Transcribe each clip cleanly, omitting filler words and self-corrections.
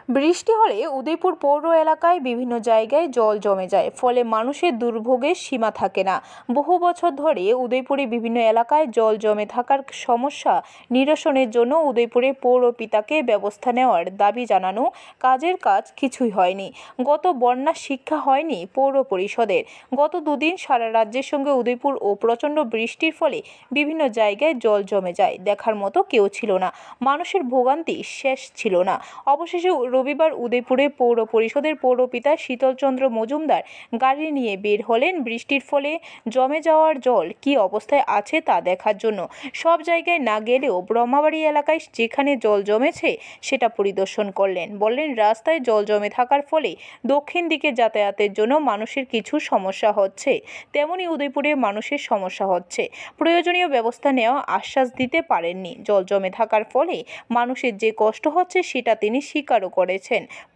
বৃষ্টি হলে উদয়পুর পৌর এলাকায় বিভিন্ন জায়গায় জল জমে যায়, ফলে মানুষের দুর্ভোগের সীমা থাকে না। বহু বছর ধরে উদয়পুরে বিভিন্ন এলাকায় জল জমে থাকার সমস্যা নিরসনের জন্য উদয়পুরে পৌর পিতাকে ব্যবস্থা নেওয়ার দাবি জানানো কাজের কাজ কিছুই হয়নি। গত বন্যা শিক্ষা হয়নি পৌর পরিষদের। গত দুদিন সারা রাজ্যের সঙ্গে উদয়পুর ও প্রচণ্ড বৃষ্টির ফলে বিভিন্ন জায়গায় জল জমে যায়, দেখার মতো কেউ ছিল না। মানুষের ভোগান্তি শেষ ছিল না। অবশেষে রবিবার উদয়পুরে পৌর পরিষদের পৌরপিতা শীতলচন্দ্র মজুমদার গাড়ি নিয়ে বের হলেন বৃষ্টির ফলে জমে যাওয়ার জল কী অবস্থায় আছে তা দেখার জন্য। সব জায়গায় না গেলেও ব্রহ্মাবাড়ি এলাকায় যেখানে জল জমেছে সেটা পরিদর্শন করলেন। বললেন, রাস্তায় জল জমে থাকার ফলে দক্ষিণ দিকে যাতায়াতের জন্য মানুষের কিছু সমস্যা হচ্ছে, তেমনি উদয়পুরে মানুষের সমস্যা হচ্ছে। প্রয়োজনীয় ব্যবস্থা নেওয়া আশ্বাস দিতে পারেননি। জল জমে থাকার ফলে মানুষের যে কষ্ট হচ্ছে সেটা তিনি স্বীকারও করেছেন।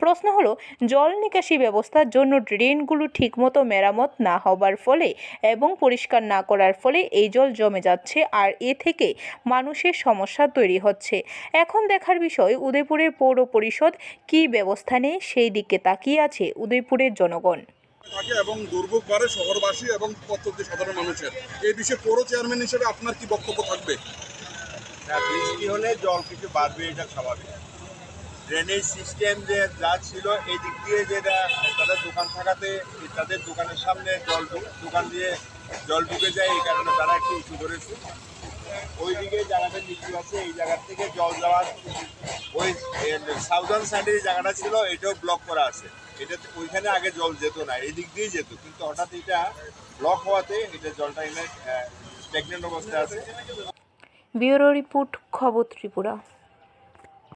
প্রশ্ন হলো, জল নিকাশি ব্যবস্থার জন্য ড্রেনগুলো ঠিকমতো মেরামত না হবার ফলে এবং পরিষ্কার না করার ফলে এই জল জমে যাচ্ছে, আর এ থেকে মানুষের সমস্যা তৈরি হচ্ছে। এখন দেখার বিষয় উদয়পুরের পৌর পরিষদ কী ব্যবস্থা নেয়, সেই দিকে তাকিয়ে আছে উদয়পুরের জনগণ। থাকে এবং দুর্ভোগ বাড়ে শহরবাসী এবং পথচলতি সাধারণ মানুষের। এই বিষয়ে পৌর চেয়ারম্যান হিসেবে আপনার কি বক্তব্য থাকবে? বৃষ্টি হলে জল কিছু বাড়বে, এটা স্বাভাবিক। ড্রেনেজ সিস্টেম যে যা ছিল এই দিক দিয়ে যেটা তাদের দোকান থাকাতে তাদের দোকানের সামনে দোকান দিয়ে জল ঢুকে যায়, এই কারণে তারা একটু উঁচু করেছে। ওই দিকে জায়গাটা নিচু আছে, এই জায়গার থেকে জল যাওয়ার ওই সাউদার্ন সাইডের যে জায়গাটা ছিল এটাও ব্লক করা আছে। এটা ওইখানে আগে জল যেত না, এই দিক দিয়েই যেত, কিন্তু হঠাৎ এটা ব্লক হওয়াতে এটা জলটা এনে স্ট্যাগনেন্ট অবস্থায় আছে। ব্যুরো রিপোর্ট, খবর ত্রিপুরা।